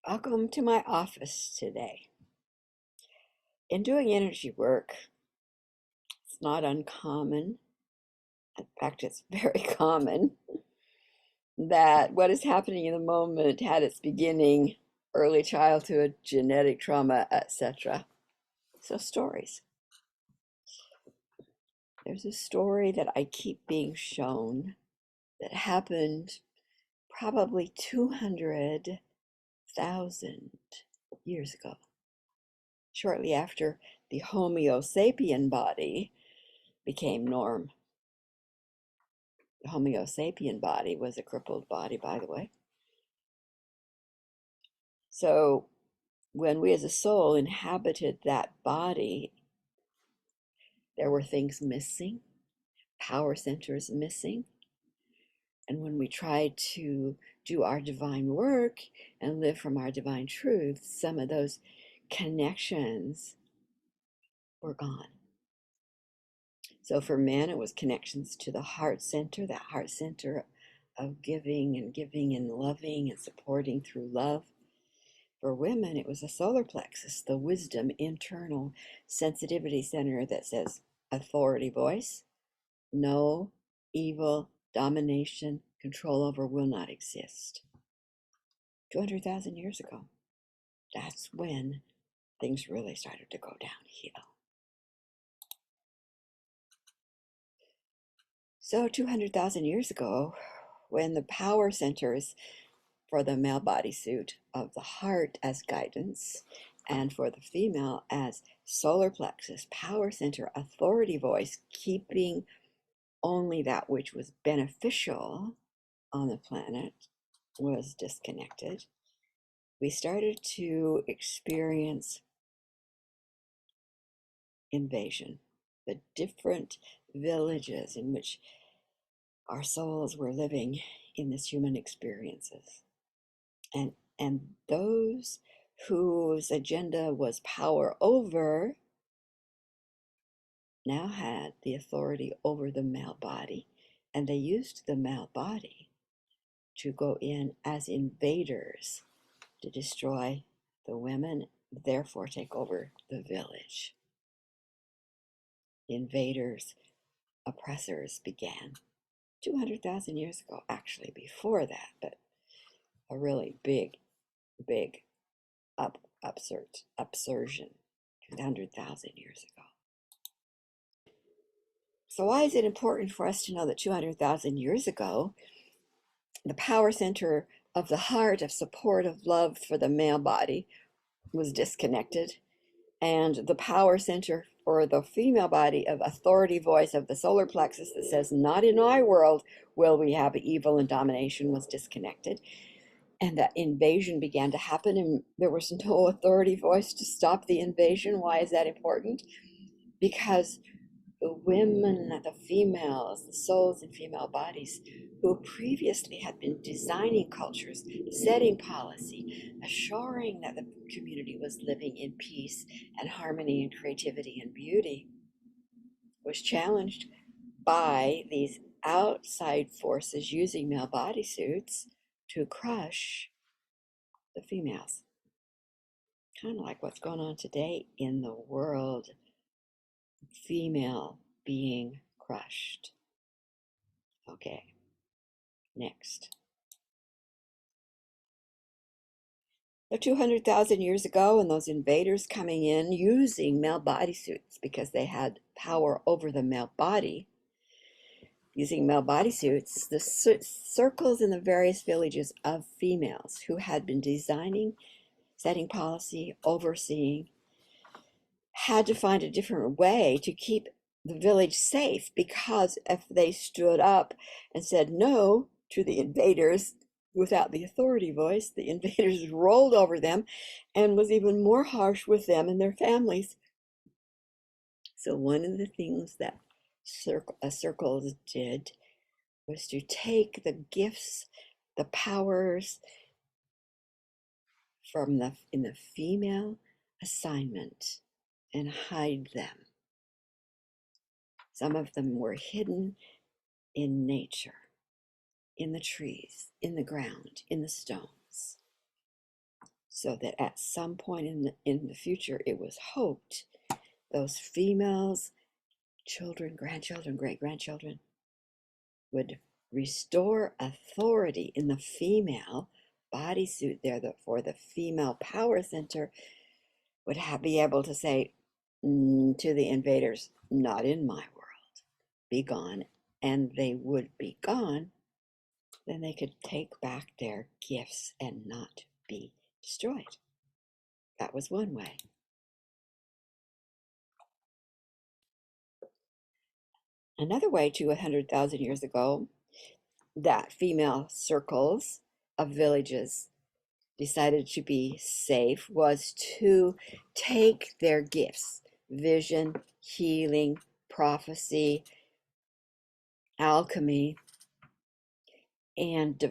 Welcome to my office today. In doing energy work, it's not uncommon, in fact, it's very common, that what is happening in the moment had its beginning, early childhood, genetic trauma, etc. So, stories. There's a story that I keep being shown that happened probably 200,000 years ago, shortly after the Homo sapien body became norm. The Homo sapien body was a crippled body, by the way. So when we as a soul inhabited that body, there were things missing, power centers missing. And when we tried to do our divine work and live from our divine truth, some of those connections were gone. So for men, it was connections to the heart center, that heart center of giving and loving and supporting through love. For women, it was a solar plexus, the wisdom, internal sensitivity center that says authority voice, no evil, domination, control over will not exist. 200,000 years ago, that's when things really started to go downhill. So 200,000 years ago, when the power centers for the male bodysuit of the heart as guidance, and for the female as solar plexus, power center, authority voice, keeping only that which was beneficial on the planet, was disconnected, we started to experience invasion. The different villages in which our souls were living in this human experiences. And those whose agenda was power over now had the authority over the male body, and they used the male body to go in as invaders to destroy the women, therefore take over the village. Invaders, oppressors began 200,000 years ago, actually before that, but a really big upsurge 200,000 years ago. So why is it important for us to know that 200,000 years ago, the power center of the heart of support of love for the male body was disconnected, and the power center for the female body of authority voice of the solar plexus that says, not in my world will we have evil and domination, was disconnected? And that invasion began to happen, and there was no authority voice to stop the invasion. Why is that important? Because the women, the females, the souls in female bodies who previously had been designing cultures, setting policy, assuring that the community was living in peace and harmony and creativity and beauty, was challenged by these outside forces using male bodysuits to crush the females. Kind of like what's going on today in the world. Female being crushed. Okay, next. So 200,000 years ago, and those invaders coming in using male bodysuits because they had power over the male body, using male bodysuits, the circles in the various villages of females who had been designing, setting policy, overseeing, had to find a different way to keep the village safe, because if they stood up and said no to the invaders without the authority voice, the invaders rolled over them and was even more harsh with them and their families. So one of the things that circles did was to take the gifts, the powers from in the female assignment and hide them. Some of them were hidden in nature, in the trees, in the ground, in the stones. so that at some point in the future, it was hoped those females, children, grandchildren, great-grandchildren, would restore authority in the female bodysuit. Therefore, the female power center would be able to say to the invaders, not in my world, be gone. And they would be gone. Then they could take back their gifts and not be destroyed. That was one way. Another way, 200,000 years ago, that female circles of villages decided to be safe was to take their gifts, vision, healing, prophecy, alchemy, and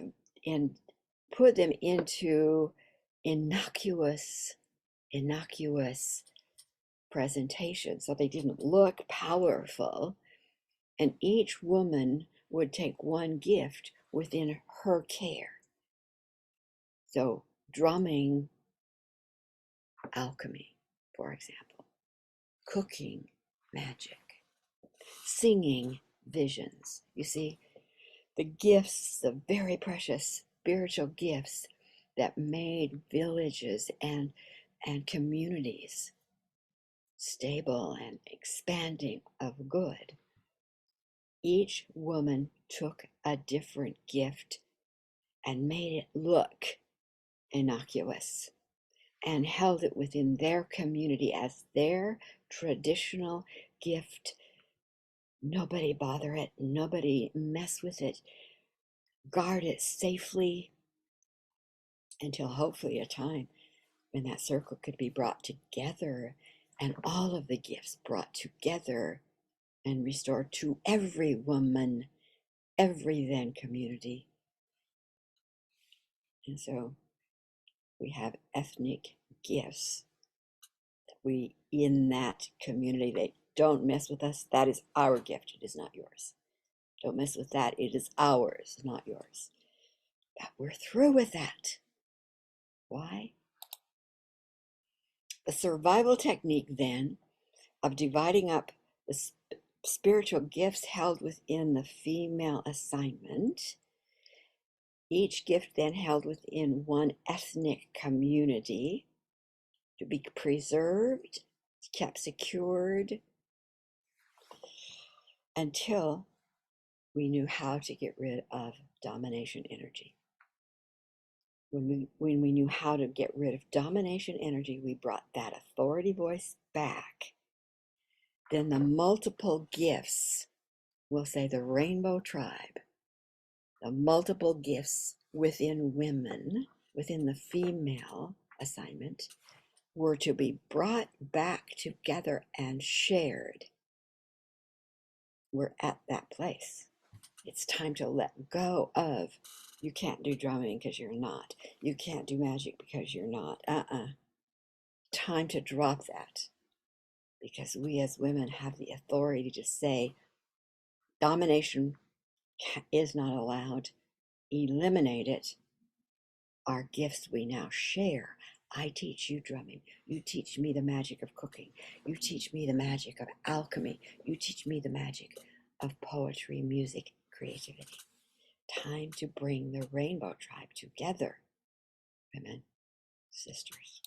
put them into innocuous presentation, so they didn't look powerful. And each woman would take one gift within her care. So drumming, alchemy, for example, cooking, magic, singing, visions. You see, the gifts, the very precious spiritual gifts that made villages and communities stable and expanding of good. Each woman took a different gift and made it look innocuous and held it within their community as their traditional gift. Nobody bother it, nobody mess with it, guard it safely until hopefully a time when that circle could be brought together and all of the gifts brought together and restored to every woman, every then community. And so we have ethnic gifts. We, in that community, they don't mess with us. That is our gift. It is not yours. Don't mess with that. It is ours, not yours. But we're through with that. Why? The survival technique then of dividing up the spiritual gifts held within the female assignment, each gift then held within one ethnic community to be preserved, kept secured until we knew how to get rid of domination energy. When we knew how to get rid of domination energy, we brought that authority voice back. Then the multiple gifts, we'll say the rainbow tribe, the multiple gifts within women, within the female assignment, were to be brought back together and shared. We're at that place. It's time to let go of, you can't do drumming because you're not. You can't do magic because you're not. Time to drop that. Because we as women have the authority to say, domination is not allowed. Eliminate it. Our gifts we now share. I teach you drumming. You teach me the magic of cooking. You teach me the magic of alchemy. You teach me the magic of poetry, music, creativity. Time to bring the rainbow tribe together, women, sisters.